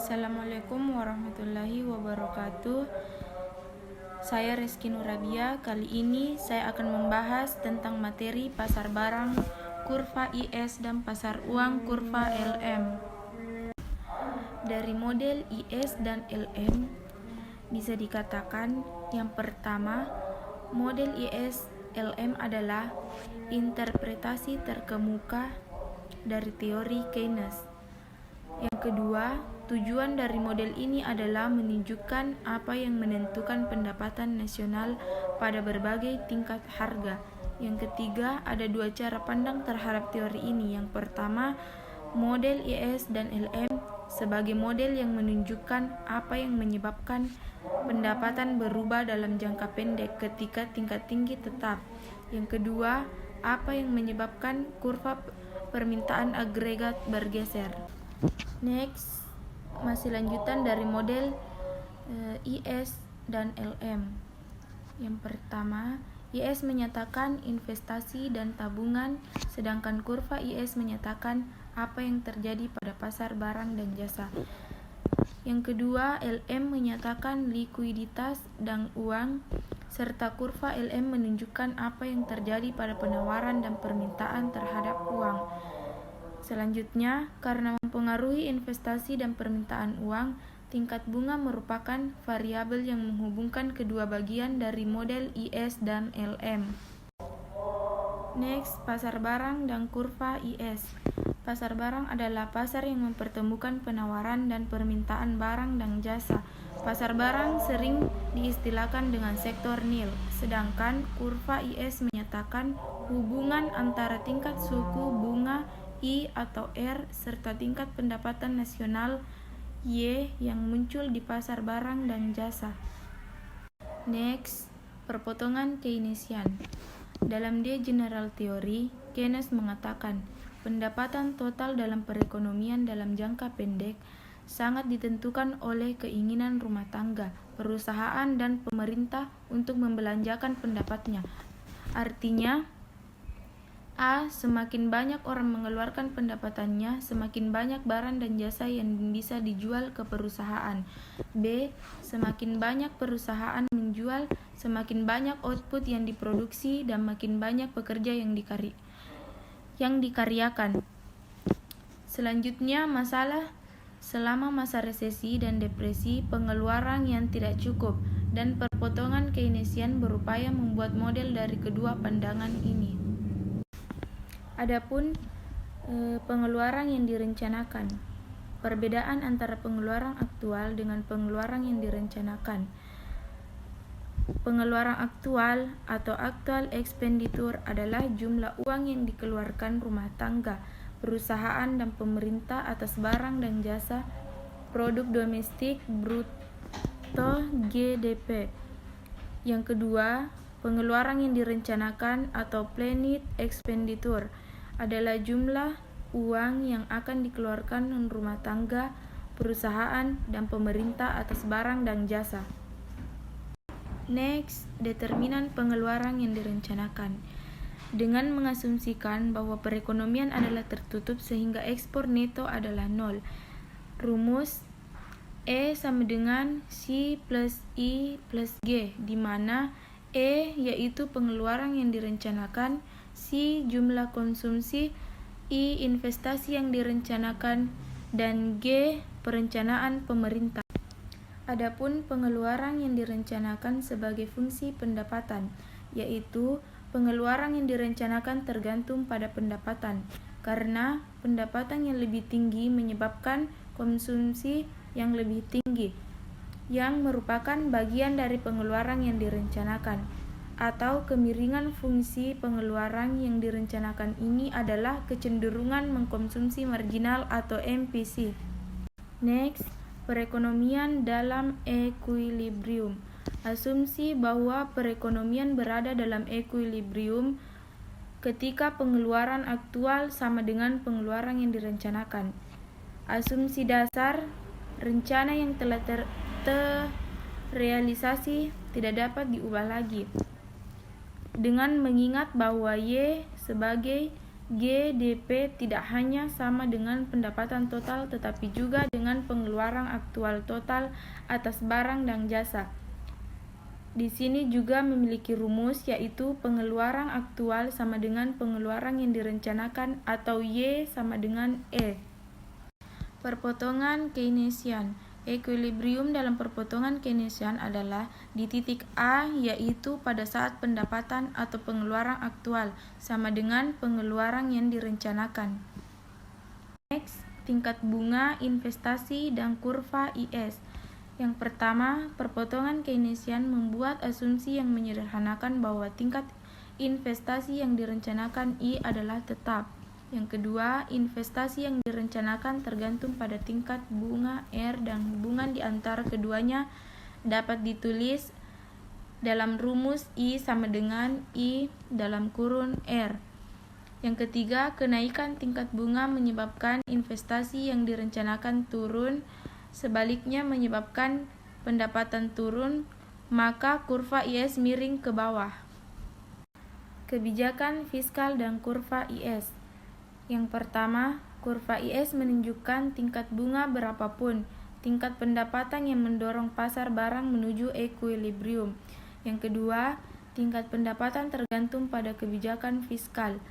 Assalamualaikum warahmatullahi wabarakatuh. Saya Reski Nurabia. Kali ini saya akan membahas tentang materi pasar barang kurva IS dan pasar uang kurva LM. Dari model IS dan LM bisa dikatakan yang pertama, model IS LM adalah interpretasi terkemuka dari teori Keynes. Yang kedua, tujuan dari model ini adalah menunjukkan apa yang menentukan pendapatan nasional pada berbagai tingkat harga. Yang ketiga, ada dua cara pandang terhadap teori ini. Yang pertama, model IS dan LM sebagai model yang menunjukkan apa yang menyebabkan pendapatan berubah dalam jangka pendek ketika tingkat tinggi tetap. Yang kedua, apa yang menyebabkan kurva permintaan agregat bergeser. Next, masih lanjutan dari model IS dan LM. Yang pertama, IS menyatakan investasi dan tabungan, sedangkan kurva IS menyatakan apa yang terjadi pada pasar barang dan jasa. Yang kedua, LM menyatakan likuiditas dan uang, serta kurva LM menunjukkan apa yang terjadi pada penawaran dan permintaan terhadap uang. Selanjutnya, karena mempengaruhi investasi dan permintaan uang, tingkat bunga merupakan variabel yang menghubungkan kedua bagian dari model IS dan LM. Next, pasar barang dan kurva IS. Pasar barang adalah pasar yang mempertemukan penawaran dan permintaan barang dan jasa. Pasar barang sering diistilahkan dengan sektor nil, sedangkan kurva IS menyatakan hubungan antara tingkat suku bunga I atau R serta tingkat pendapatan nasional Y yang muncul di pasar barang dan jasa. Next, perpotongan Keynesian. Dalam De General Theory, Keynes mengatakan pendapatan total dalam perekonomian dalam jangka pendek sangat ditentukan oleh keinginan rumah tangga, perusahaan, dan pemerintah untuk membelanjakan pendapatnya. Artinya, A. Semakin banyak orang mengeluarkan pendapatannya, semakin banyak barang dan jasa yang bisa dijual ke perusahaan. B. Semakin banyak perusahaan menjual, semakin banyak output yang diproduksi dan makin banyak pekerja yang dikaryakan. Selanjutnya, masalah selama masa resesi dan depresi, pengeluaran yang tidak cukup, dan perpotongan Keynesian berupaya membuat model dari kedua pandangan ini. Adapun pengeluaran yang direncanakan. Perbedaan antara pengeluaran aktual dengan pengeluaran yang direncanakan. Pengeluaran aktual atau actual expenditure adalah jumlah uang yang dikeluarkan rumah tangga, perusahaan, dan pemerintah atas barang dan jasa, produk domestik bruto GDP. Yang kedua, pengeluaran yang direncanakan atau planned expenditure adalah jumlah uang yang akan dikeluarkan rumah tangga, perusahaan, dan pemerintah atas barang dan jasa. Next, determinan pengeluaran yang direncanakan. Dengan mengasumsikan bahwa perekonomian adalah tertutup sehingga ekspor neto adalah nol. Rumus E sama dengan C plus I plus G, di mana E yaitu pengeluaran yang direncanakan, C jumlah konsumsi, I investasi yang direncanakan, dan G perencanaan pemerintah. Adapun pengeluaran yang direncanakan sebagai fungsi pendapatan, yaitu pengeluaran yang direncanakan tergantung pada pendapatan, karena pendapatan yang lebih tinggi menyebabkan konsumsi yang lebih tinggi, yang merupakan bagian dari pengeluaran yang direncanakan, atau kemiringan fungsi pengeluaran yang direncanakan ini adalah kecenderungan mengkonsumsi marginal atau MPC. Next, perekonomian dalam equilibrium. Asumsi bahwa perekonomian berada dalam equilibrium ketika pengeluaran aktual sama dengan pengeluaran yang direncanakan. Asumsi dasar, rencana yang telah terrealisasi tidak dapat diubah lagi. Dengan mengingat bahwa Y sebagai GDP tidak hanya sama dengan pendapatan total tetapi juga dengan pengeluaran aktual total atas barang dan jasa. Di sini juga memiliki rumus yaitu pengeluaran aktual sama dengan pengeluaran yang direncanakan atau Y sama dengan E. Perpotongan Keynesian. Equilibrium dalam perpotongan Keynesian adalah di titik A, yaitu pada saat pendapatan atau pengeluaran aktual sama dengan pengeluaran yang direncanakan. Next, tingkat bunga, investasi, dan kurva IS. Yang pertama, perpotongan Keynesian membuat asumsi yang menyederhanakan bahwa tingkat investasi yang direncanakan I adalah tetap. Yang kedua, investasi yang direncanakan tergantung pada tingkat bunga R dan hubungan di antara keduanya dapat ditulis dalam rumus I sama dengan I dalam kurun R. Yang ketiga, kenaikan tingkat bunga menyebabkan investasi yang direncanakan turun, sebaliknya menyebabkan pendapatan turun, maka kurva IS miring ke bawah. Kebijakan fiskal dan kurva IS. Yang pertama, kurva IS menunjukkan tingkat bunga berapapun, tingkat pendapatan yang mendorong pasar barang menuju equilibrium. Yang kedua, tingkat pendapatan tergantung pada kebijakan fiskal.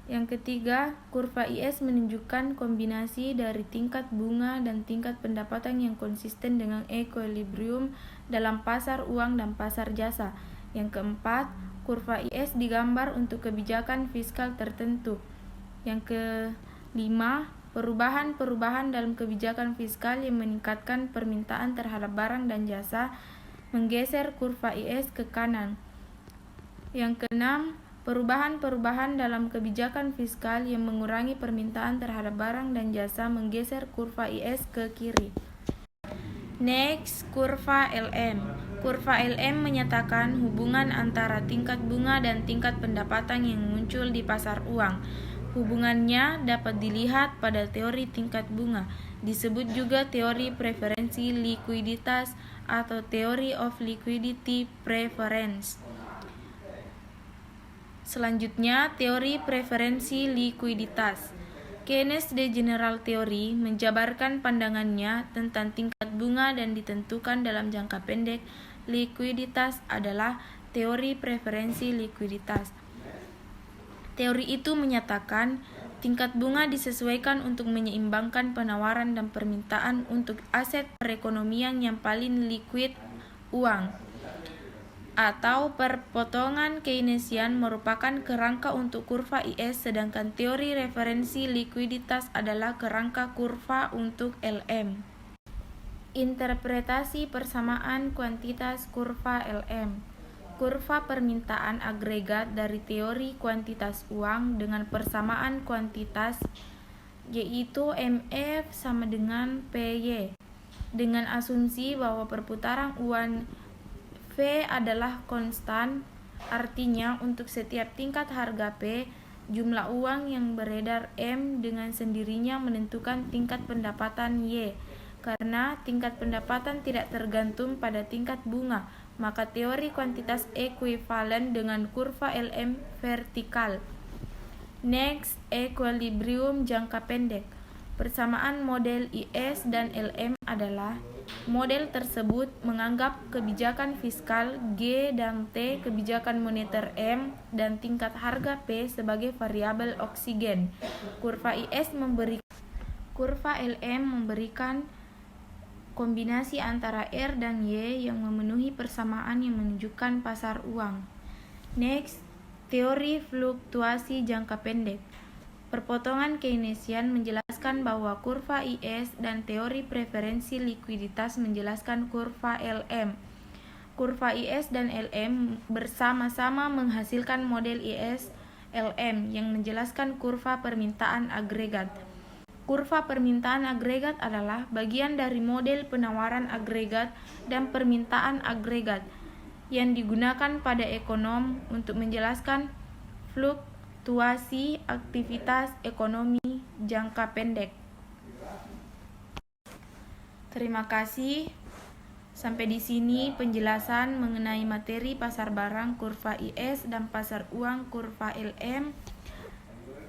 Yang ketiga, kurva IS menunjukkan kombinasi dari tingkat bunga dan tingkat pendapatan yang konsisten dengan equilibrium dalam pasar uang dan pasar jasa. Yang keempat, kurva IS digambar untuk kebijakan fiskal tertentu. Yang kelima, perubahan-perubahan dalam kebijakan fiskal yang meningkatkan permintaan terhadap barang dan jasa menggeser kurva IS ke kanan. Yang keenam, perubahan-perubahan dalam kebijakan fiskal yang mengurangi permintaan terhadap barang dan jasa menggeser kurva IS ke kiri. Next, kurva LM. Kurva LM menyatakan hubungan antara tingkat bunga dan tingkat pendapatan yang muncul di pasar uang. Hubungannya dapat dilihat pada teori tingkat bunga, disebut juga teori preferensi likuiditas atau theory of liquidity preference. Selanjutnya, teori preferensi likuiditas. Keynes de General Theory menjabarkan pandangannya tentang tingkat bunga dan ditentukan dalam jangka pendek likuiditas adalah teori preferensi likuiditas. Teori itu menyatakan tingkat bunga disesuaikan untuk menyeimbangkan penawaran dan permintaan untuk aset perekonomian yang paling liquid, uang. Atau perpotongan Keynesian merupakan kerangka untuk kurva IS, sedangkan teori referensi likuiditas adalah kerangka kurva untuk LM. Interpretasi persamaan kuantitas kurva LM. Kurva permintaan agregat dari teori kuantitas uang dengan persamaan kuantitas yaitu MF sama dengan PY dengan asumsi bahwa perputaran uang V adalah konstan, artinya untuk setiap tingkat harga P, jumlah uang yang beredar M dengan sendirinya menentukan tingkat pendapatan Y. Karena tingkat pendapatan tidak tergantung pada tingkat bunga, maka teori kuantitas ekuivalen dengan kurva LM vertikal. Next, equilibrium jangka pendek. Persamaan model IS dan LM adalah model tersebut menganggap kebijakan fiskal G dan T, kebijakan moneter M, dan tingkat harga P sebagai variabel oksigen. Kurva LM memberikan kombinasi antara R dan Y yang memenuhi persamaan yang menunjukkan pasar uang. Next, teori fluktuasi jangka pendek. Perpotongan Keynesian menjelaskan bahwa kurva IS dan teori preferensi likuiditas menjelaskan kurva LM. Kurva IS dan LM bersama-sama menghasilkan model IS LM yang menjelaskan kurva permintaan agregat. Kurva permintaan agregat adalah bagian dari model penawaran agregat dan permintaan agregat yang digunakan pada ekonom untuk menjelaskan fluktuasi aktivitas ekonomi jangka pendek. Terima kasih. Sampai di sini penjelasan mengenai materi pasar barang kurva IS dan pasar uang kurva LM.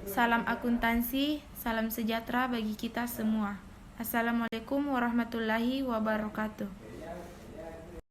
Salam akuntansi, salam sejahtera bagi kita semua. Assalamualaikum warahmatullahi wabarakatuh.